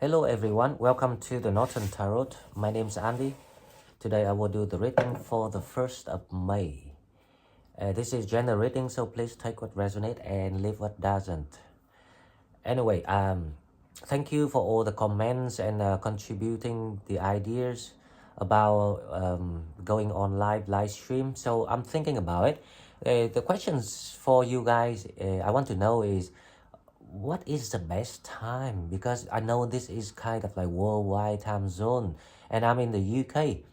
Hello everyone, welcome to the Northern Tarot. My name is Andy. Today I will do the reading for the 1st of May. This is general reading, so please take what resonates and leave what doesn't. Anyway, thank you for all the comments and contributing the ideas about going on live stream. So I'm thinking about it. The questions for you guys I want to know is, what is the best time? Because I know this is kind of like worldwide time zone and I'm in the UK.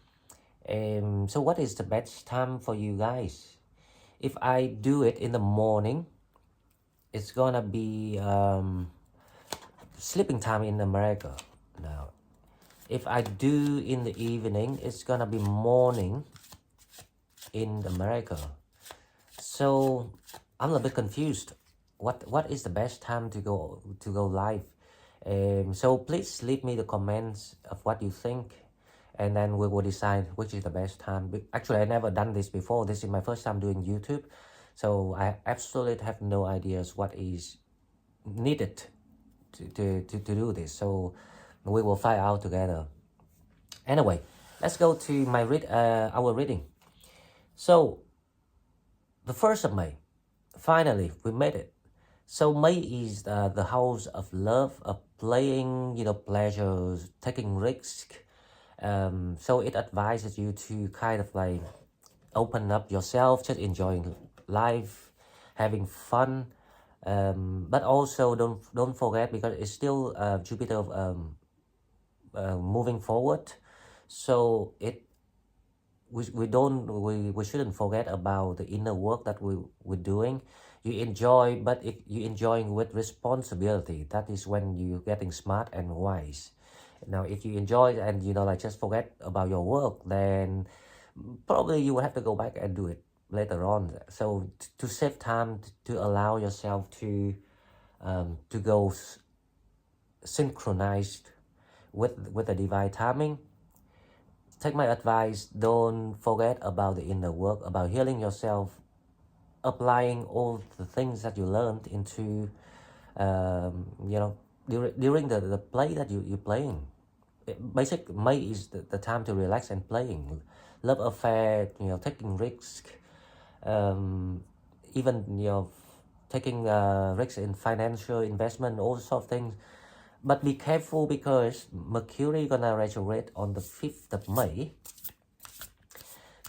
So what is the best time for you guys? If I do it in the morning, it's gonna be sleeping time in America. Now, if I do in the evening, it's gonna be morning in America. So I'm a bit confused. What is the best time to go live? So please leave me the comments of what you think, and then we will decide which is the best time. Actually, I never done this before. This is my first time doing YouTube, so I absolutely have no ideas what is needed to do this. So we will find out together. Anyway, let's go to my our reading. So the 1st of May, finally we made it. So May is the house of love, of playing, pleasures, taking risks. So it advises you to kind of like open up yourself, just enjoying life, having fun. But also don't forget, because it's still Jupiter moving forward. So we shouldn't forget about the inner work that we're doing. You enjoy, but if you enjoying with responsibility, that is when you're getting smart and wise. Now, if you enjoy and like just forget about your work, then probably you will have to go back and do it later on. So to save time, to allow yourself to go synchronized with the divine timing, take my advice, don't forget about the inner work, about healing yourself, applying all the things that you learned into, during the play that you're playing. Basically, May is the time to relax and playing. Love affair, taking risk, even, taking risks in financial investment, all sorts of things. But be careful, because Mercury gonna retrograde on the 5th of May.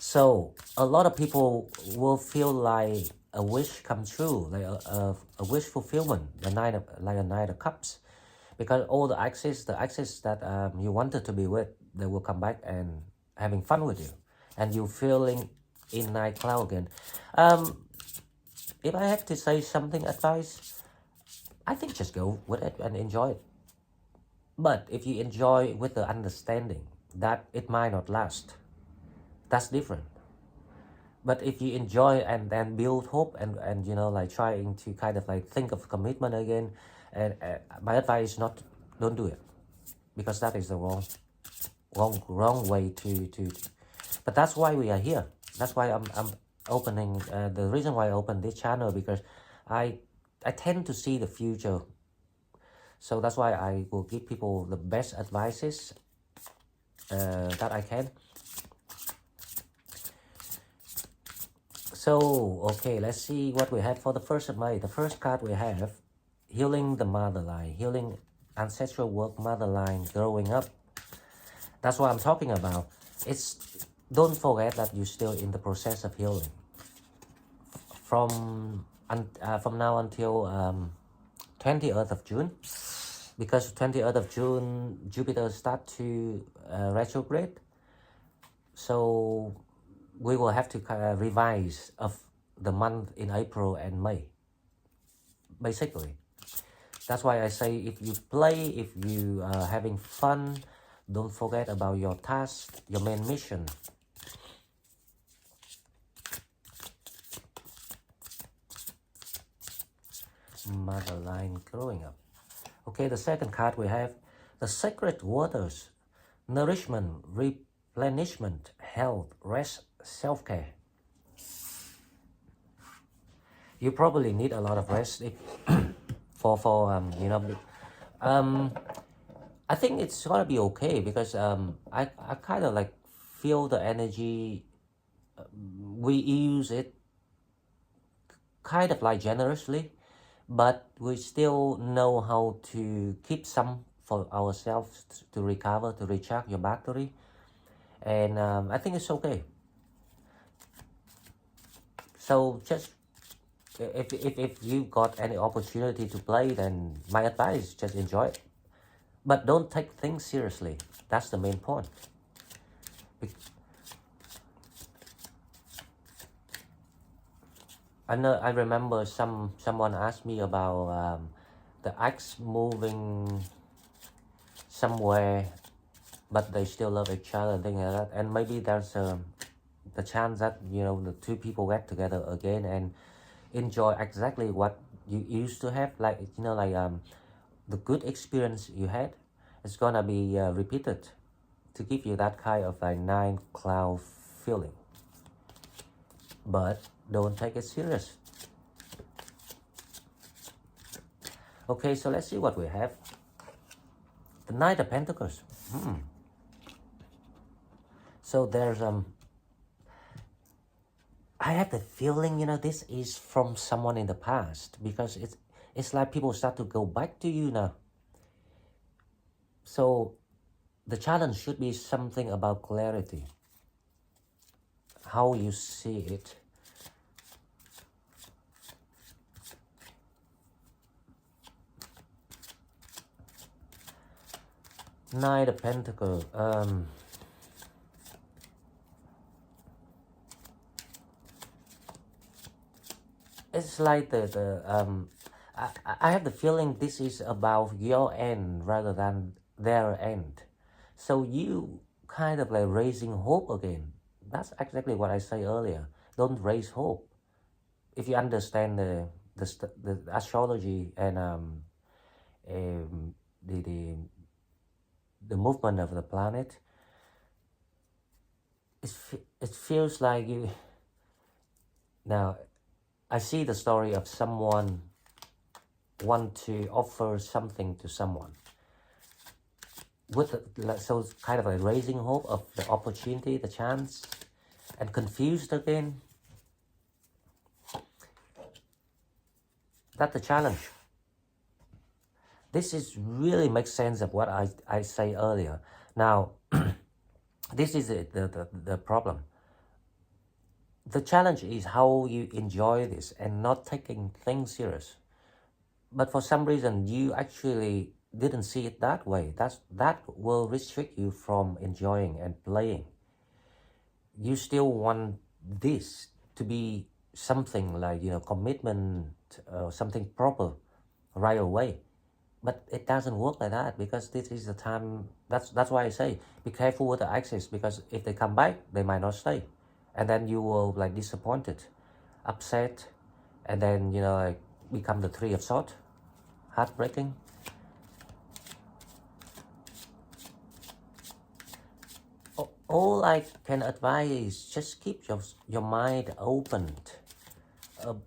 So a lot of people will feel like a wish come true, like a wish fulfillment, a Knight of Cups, because all the exes that you wanted to be with, they will come back and having fun with you, and you feeling in night cloud again. If I have to say something advice, I think just go with it and enjoy it. But if you enjoy with the understanding that it might not last, that's different. But if you enjoy and then build hope and like trying to kind of like think of commitment again, and my advice is not, don't do it, because that is the wrong way to. But that's why we are here. That's why I'm opening the reason why I opened this channel, because I tend to see the future. So that's why I will give people the best advices that I can. So, okay, let's see what we have for the 1st of May. The first card we have, healing the motherline, healing ancestral work, motherline, growing up. That's what I'm talking about. Don't forget that you're still in the process of healing. From now until 20th of June, because 20th of June, Jupiter start to retrograde. So we will have to revise of the month in April and May. Basically, that's why I say, if you play, if you are having fun, don't forget about your task, your main mission. Motherline, growing up. Okay, the second card we have, the sacred waters, nourishment, replenishment, health, rest, self-care. You probably need a lot of rest for I think it's gonna be okay because I kind of like feel the energy. We use it kind of like generously, but we still know how to keep some for ourselves to recover, to recharge your battery, and I think it's okay. So just if you got any opportunity to play, then my advice is just enjoy it, but don't take things seriously. That's the main point. I know. I remember someone asked me about the ex moving somewhere, but they still love each other, thing like that. And maybe there's the chance that the two people get together again and enjoy exactly what you used to have, like the good experience you had. It's gonna be repeated to give you that kind of like nine cloud feeling. But don't take it serious. Okay, so let's see what we have. The Knight of Pentacles. So there's I have the feeling this is from someone in the past, because it's like people start to go back to you now. So the challenge should be something about clarity, how you see it. Knight of Pentacles. It's like I have the feeling this is about your end rather than their end. So you kind of like raising hope again. That's exactly what I said earlier. Don't raise hope. If you understand the astrology and um, the, the the movement of the planet, it feels like you now. I see the story of someone want to offer something to someone with so it's kind of like raising hope of the opportunity, the chance, and confused again. That's the challenge. This is really makes sense of what I say earlier. Now, this is the problem. The challenge is how you enjoy this and not taking things serious. But for some reason, you actually didn't see it that way. That will restrict you from enjoying and playing. You still want this to be something like commitment, something proper right away. But it doesn't work like that, because this is the time. That's why I say be careful with the exes, because if they come back, they might not stay, and then you will like disappointed, upset, and then like become the Three of Swords, heartbreaking. All I can advise is just keep your mind open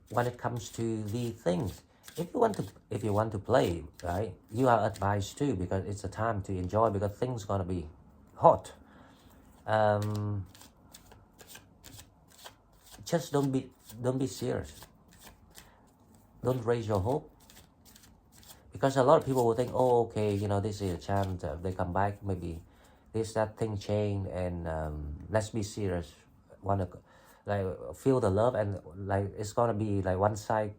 when it comes to the things. If you want to play, right, you are advised too, because it's a time to enjoy, because things gonna be hot. Just don't be serious. Don't raise your hope, because a lot of people will think, oh, okay, this is a chance, they come back, maybe that thing change, and let's be serious. Wanna like feel the love, and like it's gonna be like one-sided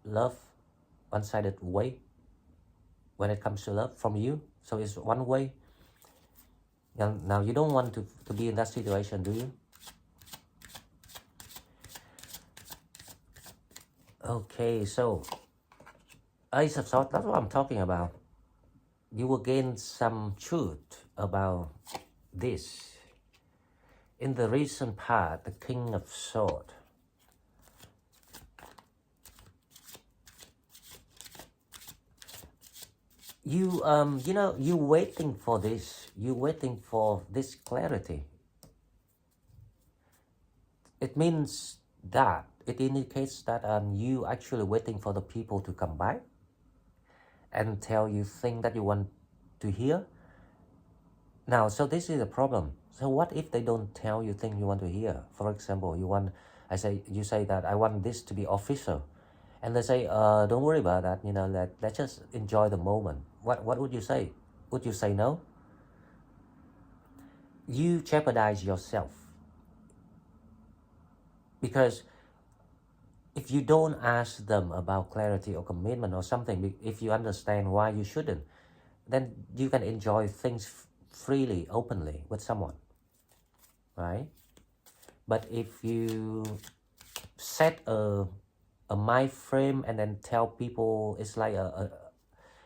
love, one-sided way when it comes to love from you. So it's one way. Now you don't want to be in that situation, do you? Okay, so Ace of Swords, that's what I'm talking about. You will gain some truth about this. In the recent part, the King of Swords. You waiting for this. You waiting for this clarity. It means that it indicates that you actually waiting for the people to come back, and tell you things that you want to hear. Now, so this is a problem. So what if they don't tell you things you want to hear? For example, you say that I want this to be official, and they say, don't worry about that. Let's just enjoy the moment. What would you say? Would you say no? You jeopardize yourself, because if you don't ask them about clarity or commitment or something, if you understand why you shouldn't, then you can enjoy things freely, openly with someone, right? But if you set a mind frame and then tell people, it's like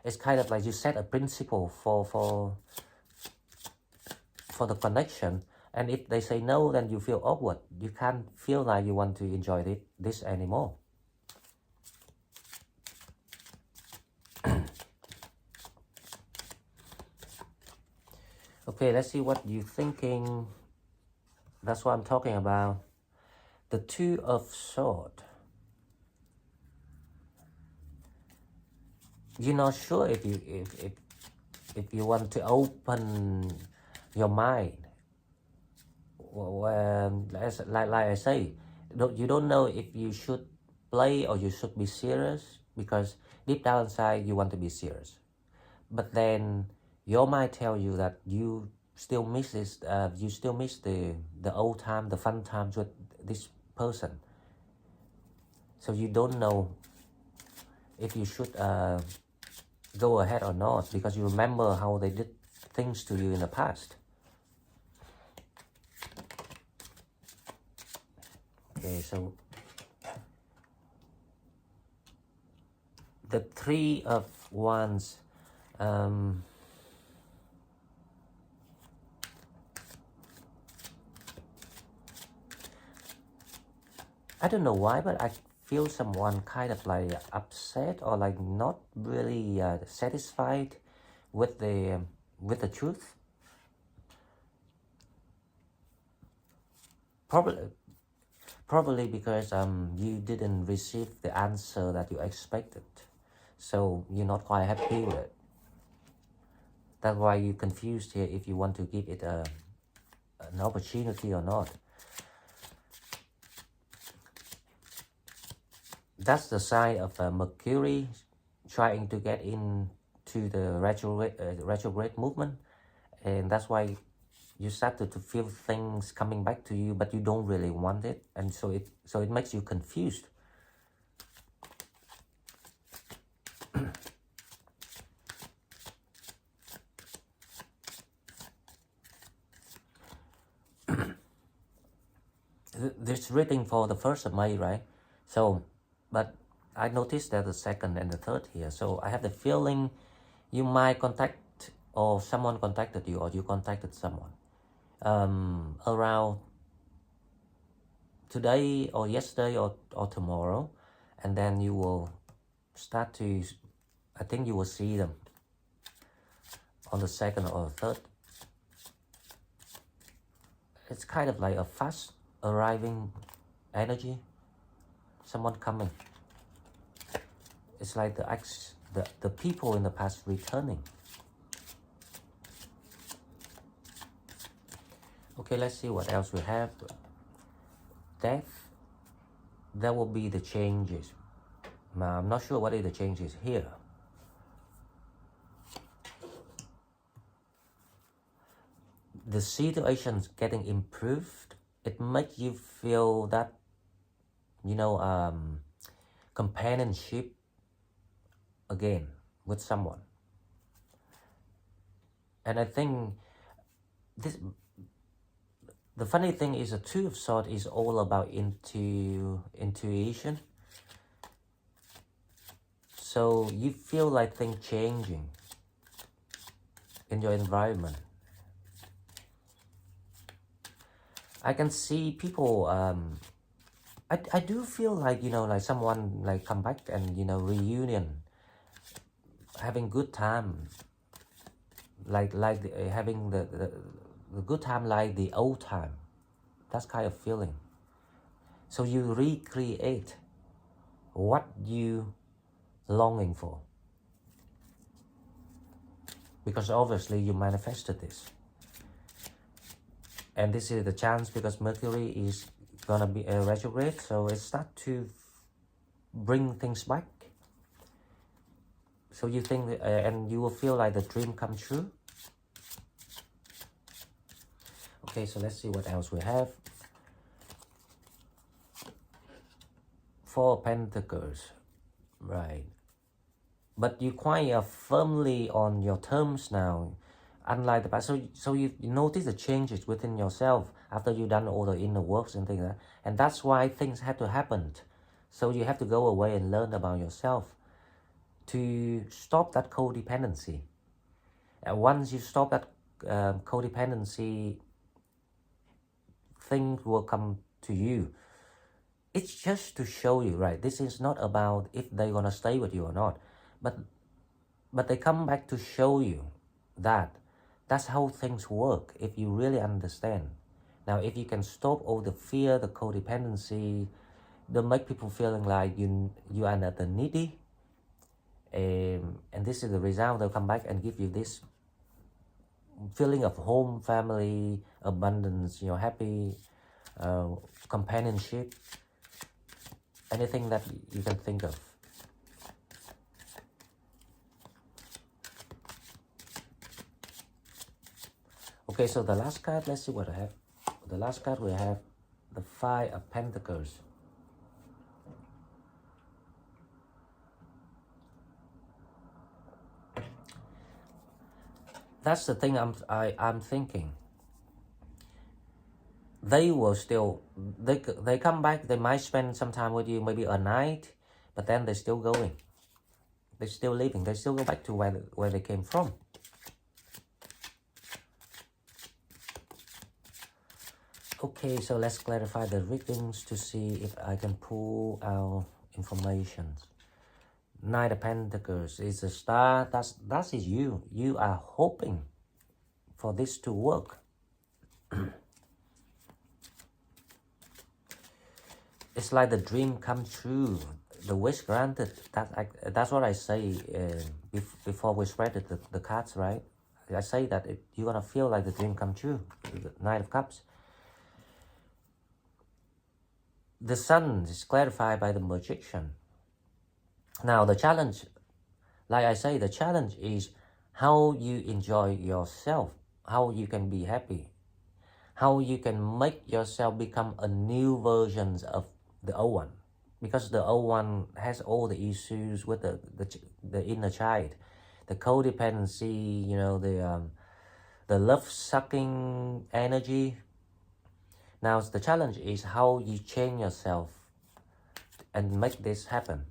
it's kind of like you set a principle for the connection, and if they say no, then you feel awkward. You can't feel like you want to enjoy this anymore. Okay, let's see what you're thinking. That's what I'm talking about. The Two of Swords. You're not sure if you want to open your mind. Like I say, you don't know if you should play or you should be serious, because deep down inside you want to be serious, but then your mind tell you that you still miss this. You still miss the old time, the fun times with this person. So you don't know if you should go ahead or not, because you remember how they did things to you in the past. Okay, so the Three of Wands. I don't know why, but I feel someone kind of like upset or like not really satisfied with the truth. Probably because you didn't receive the answer that you expected, so you're not quite happy with it. That's why you're confused here, if you want to give it an opportunity or not. That's the sign of Mercury trying to get into the retrograde movement, and that's why you started to feel things coming back to you, but you don't really want it, and so it makes you confused. This reading for the 1st of May, right? So, but I noticed that the 2nd and the 3rd here. So I have the feeling you might contact, or someone contacted you, or you contacted someone around today or yesterday or tomorrow, and then you will start to, I think you will see them on the 2nd or 3rd. It's kind of like a fast arriving energy, someone coming. It's like the people in the past returning. Okay, let's see what else we have. Death. There will be the changes. Now, I'm not sure what is the changes here. The situation's getting improved. It makes you feel that, companionship again with someone. And I think the funny thing is, the Two of Swords is all about intuition. So you feel like things changing in your environment. I can see people, I do feel like, like someone like come back and, reunion, having good time, having the good time like the old time. That's kind of feeling. So you recreate what you longing for. because obviously you manifested this. And this is the chance because Mercury is gonna be a retrograde, so it starts to bring things back. So you think, and you will feel like the dream come true. Okay, so let's see what else we have. Four of Pentacles, right? But you quite firmly on your terms now, unlike the past. So you notice the changes within yourself after you've done all the inner works and things like that. And that's why things had to happen. So you have to go away and learn about yourself to stop that codependency. And once you stop that codependency, things will come to you. It's just to show you, right? This is not about if they're gonna stay with you or not, but they come back to show you that that's how things work if you really understand. Now, if you can stop all the fear, the codependency, don't make people feeling like you are not the needy, and this is the result. They'll come back and give you this feeling of home, family, abundance, happy, companionship, anything that you can think of. Okay, so the last card, let's see what I have. The last card we have the Five of Pentacles. That's the thing I'm thinking. They will still, they come back, they might spend some time with you, maybe a night, but then they're still going. They're still leaving. They still go back to where they came from. Okay, so let's clarify the readings to see if I can pull out information. Knight of Pentacles is a star. That is you. You are hoping for this to work. It's like the dream come true, the wish granted. That's what I say before we spread the cards, right? I say that you're gonna feel like the dream come true. The Knight of Cups. The Sun is clarified by the Magician. Now the challenge, like I say, the challenge is how you enjoy yourself, how you can be happy, how you can make yourself become a new version of the old one, because the old one has all the issues with the inner child, the codependency, the love-sucking energy. Now the challenge is how you change yourself and make this happen.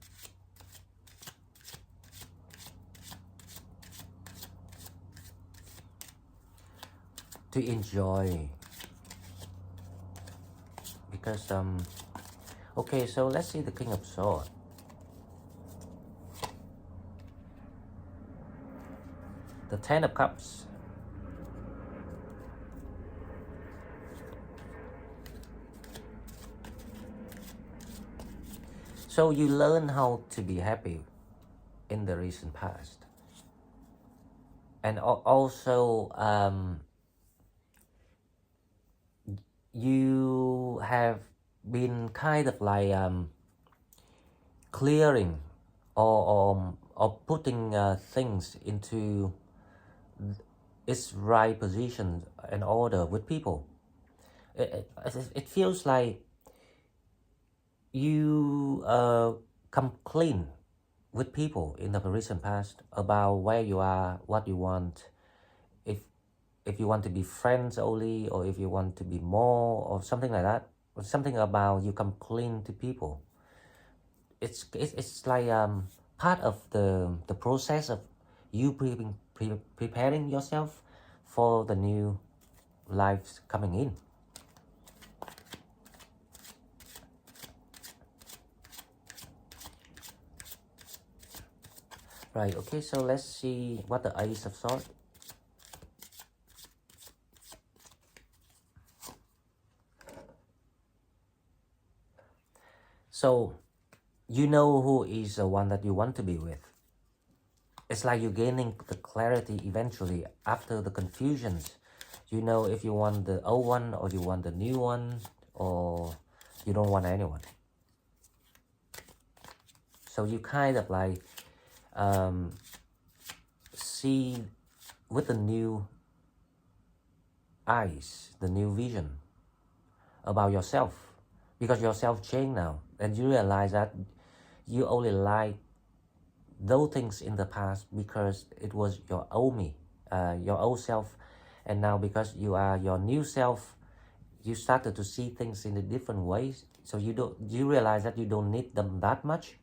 To enjoy, because okay, so let's see the King of Swords. The Ten of Cups. So you learn how to be happy in the recent past, and also you have been kind of like clearing or putting things into its right position and order with people. It feels like you come clean with people in the recent past about where you are, what you want, if you want to be friends only, or if you want to be more, or something like that. Or something about you come clean to people. It's like part of the process of you preparing yourself for the new lives coming in. Right, okay, so let's see what the Ace of Swords. So, you know who is the one that you want to be with. it's like you're gaining the clarity eventually after the confusions. You know if you want the old one or you want the new one, or you don't want anyone. So you kind of like see with the new eyes, the new vision about yourself, because yourself changed now, and you realize that you only like those things in the past because it was your old me, your old self, and now because you are your new self, you started to see things in a different ways. So you realize that you don't need them that much,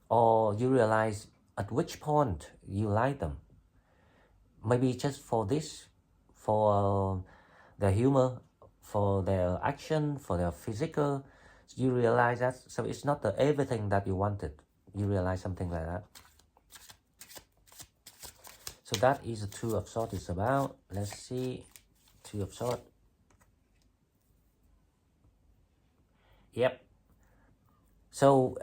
or you realize at which point you like them. Maybe just for this, for their humor, for their action, for their physical. You realize that, so it's not the everything that you wanted. You realize something like that. So that is the Two of Swords is about. Let's see, Two of Swords. Yep. So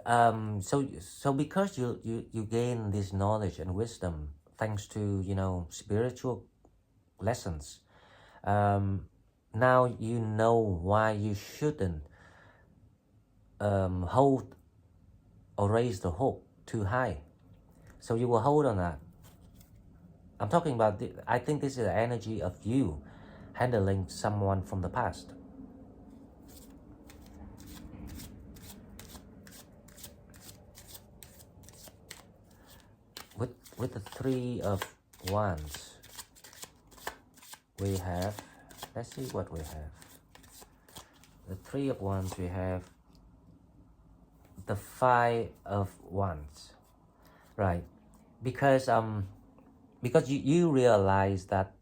so because you gain this knowledge and wisdom thanks to, you know, spiritual lessons, now you know why you shouldn't hold or raise the hope too high. So you will hold on that. I'm talking about I think this is the energy of you handling someone from the past. With the Three of Wands, we have, let's see what we have. The Three of Wands, we have the Five of Wands, right? Because you realize that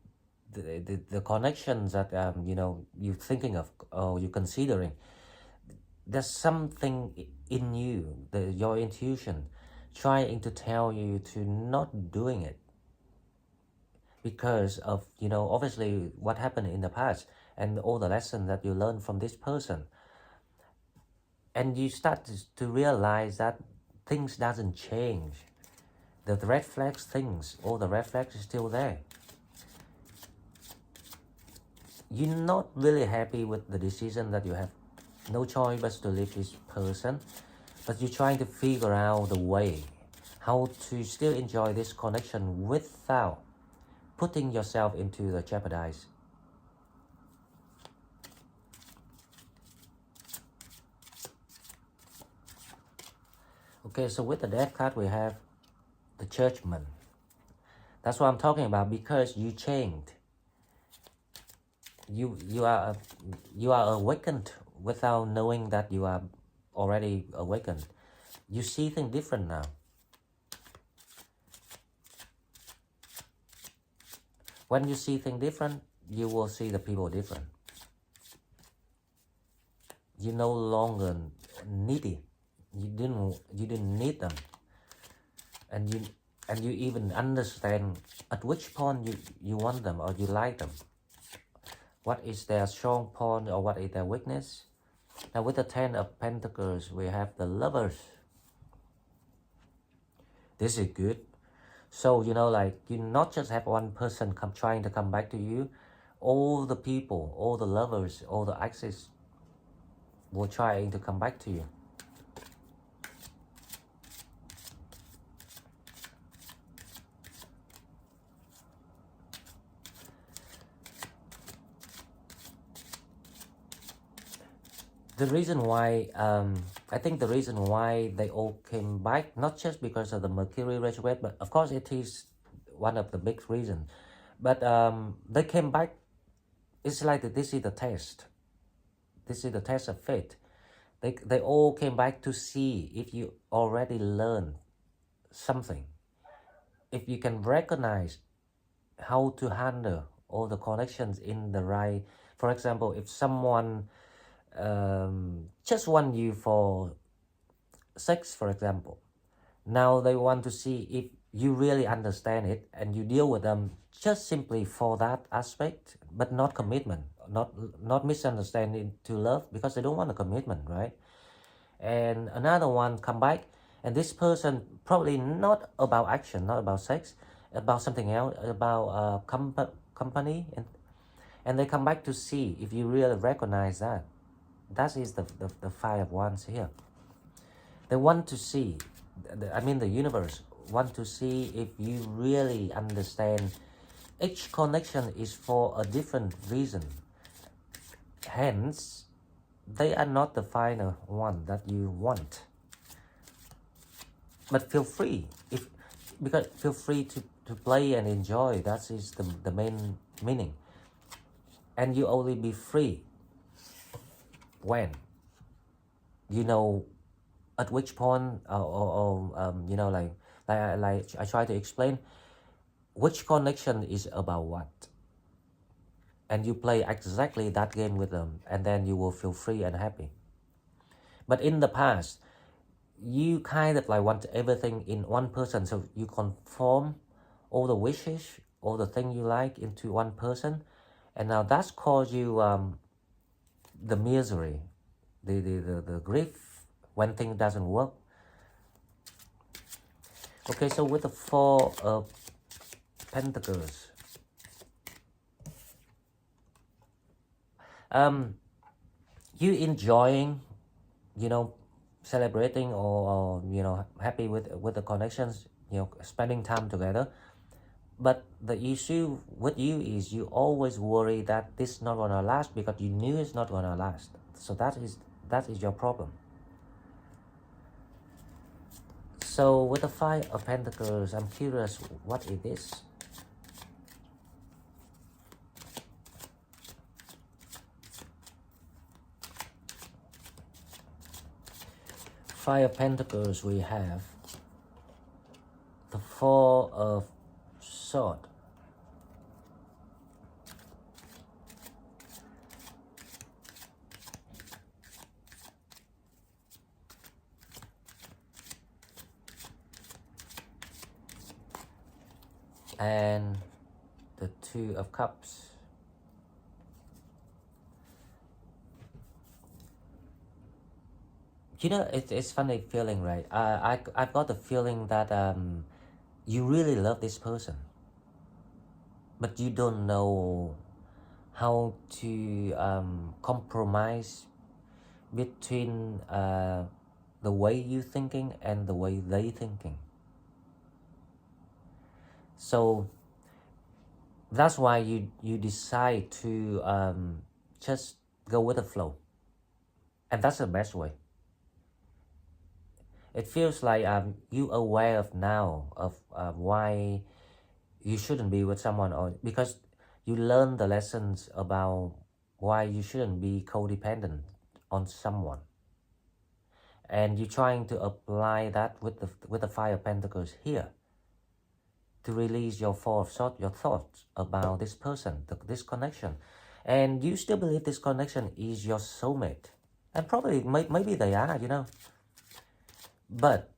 the connections that you know, you're thinking of or you're considering, there's something in you, your intuition trying to tell you to not doing it because of, you know, obviously what happened in the past and all the lessons that you learned from this person. And you start to realize that things doesn't change. The red flags things, all the red flags is still there. You're not really happy with the decision that you have no choice but to leave this person, but you're trying to figure out the way how to still enjoy this connection without putting yourself into the jeopardize. Okay, so with the Death card we have the Judgment. That's what I'm talking about, because you changed. You are awakened without knowing that you are already awakened. You see things different now. When you see things different, you will see the people different. You no longer needy. You didn't need them, and you even understand at which point you want them or you like them. What is their strong point or what is their weakness? Now with the Ten of Pentacles, we have the Lovers. This is good. So, you know, like, you not just have one person trying to come back to you. All the people, all the lovers, all the exes will trying to come back to you. The reason why, I think the reason why they all came back, not just because of the Mercury retrograde, but of course it is one of the big reasons. But they came back, it's like this is the test. This is the test of fate. They all came back to see if you already learned something. If you can recognize how to handle all the connections in the right. For example, if someone just want you for sex, for example, now they want to see if you really understand it and you deal with them just simply for that aspect, but not commitment, not misunderstanding to love, because they don't want a commitment, right? And another one come back And this person probably not about action, not about sex, about something else, about company, and they come back to see if you really recognize that. That is the Five of Wands here. They want to see, I mean the universe want to see if you really understand each connection is for a different reason. Hence, they are not the final one that you want. But feel free, because feel free to play and enjoy. That is the main meaning. And you only be free when you know at which point, you know, like I try to explain which connection is about what, and you play exactly that game with them, and then you will feel free and happy. But in the past, you kind of like want everything in one person, so you conform all the wishes, all the things you like into one person, and now that's caused you the misery, the grief when things doesn't work. Okay, so with the Four of Pentacles, you enjoying, you know, celebrating or you know, happy with the connections, you know, spending time together. But the issue with you is you always worry that this is not gonna last because you knew it's not gonna last. So that is your problem. So with the Five of Pentacles, I'm curious what it is. Five of Pentacles, we have the Four of Swords. And the Two of Cups. You know, it's funny feeling, right? I've got the feeling that you really love this person, but you don't know how to compromise between the way you thinking and the way they thinking. So that's why you decide to just go with the flow, and that's the best way. It feels like you aware of now of why you shouldn't be with someone, or because you learn the lessons about why you shouldn't be codependent on someone, and you're trying to apply that with the Five of Pentacles here to release your Four of Swords, your thoughts about this person, this connection, and you still believe this connection is your soulmate, and probably maybe they are, you know. But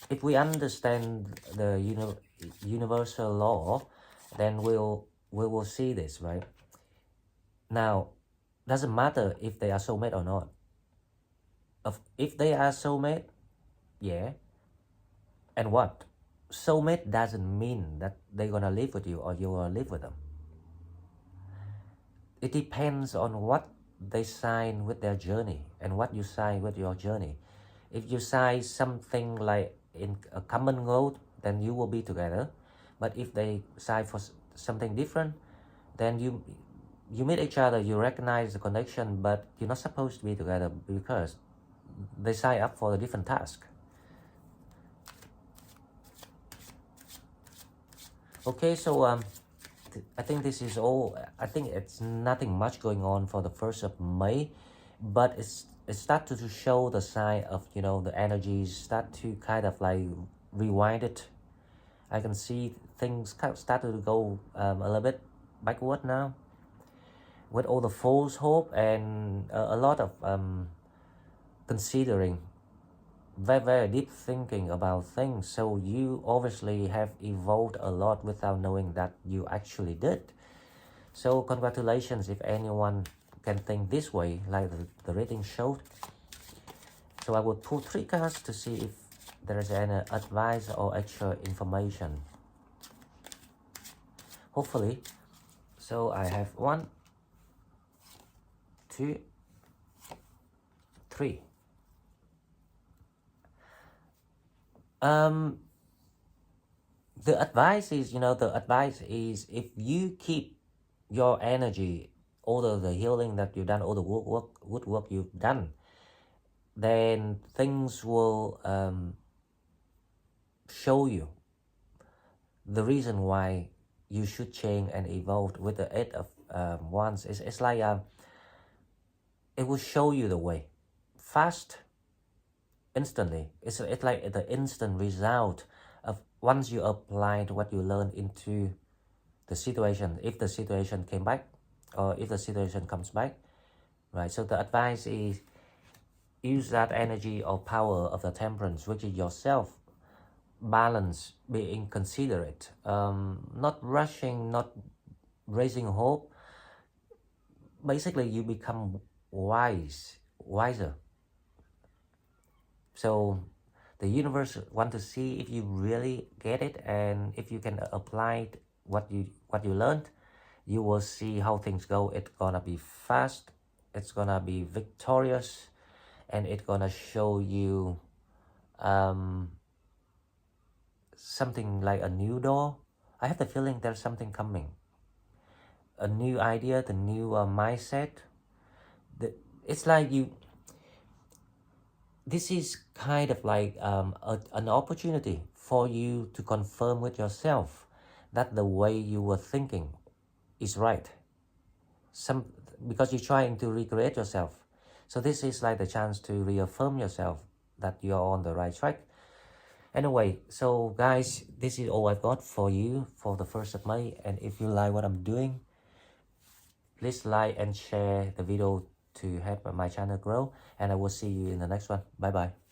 if we understand the universal law, then we will see this, right? Now, doesn't matter if they are soulmate or not. If they are soulmate, yeah. And what? Soulmate doesn't mean that they're gonna live with you or you're gonna live with them. It depends on what they sign with their journey and what you sign with your journey. If you sign something like in a common goal, then you will be together. But if they sign for something different, then you meet each other, you recognize the connection, but you're not supposed to be together because they sign up for a different task. Okay, so I think this is all. I think it's nothing much going on for the 1st of May, but it started to show the sign of, you know, the energies start to kind of like rewind it. I can see things kind of started to go a little bit backward now, with all the false hope and a lot of considering, very deep thinking about things. So you obviously have evolved a lot without knowing that you actually did. So congratulations if anyone can think this way, like the reading showed. So I will pull 3 cards to see if there is any advice or extra information. Hopefully. So I have 1, 2, 3. The advice is, if you keep your energy, all the healing that you've done, all the good work you've done, then things will show you the reason why you should change and evolve. With the 8 of Wands, it's like it will show you the way fast, instantly. It's like the instant result of once you applied what you learned into the situation, if the situation came back or if the situation comes back, right? So the advice is use that energy or power of the temperance, which is yourself, balance, being considerate, not rushing, not raising hope. Basically, you become wiser. So the universe want to see if you really get it, and if you can apply what you learned, you will see how things go. It's gonna be fast, it's gonna be victorious, and it's gonna show you something like a new door. I have the feeling there's something coming, a new idea, the new mindset. It's like this is kind of like an opportunity for you to confirm with yourself that the way you were thinking is right. Because you're trying to recreate yourself. So this is like the chance to reaffirm yourself that you're on the right track. Anyway, so guys, this is all I've got for you for the 1st of May. And if you like what I'm doing, please like and share the video to help my channel grow. And I will see you in the next one. Bye bye.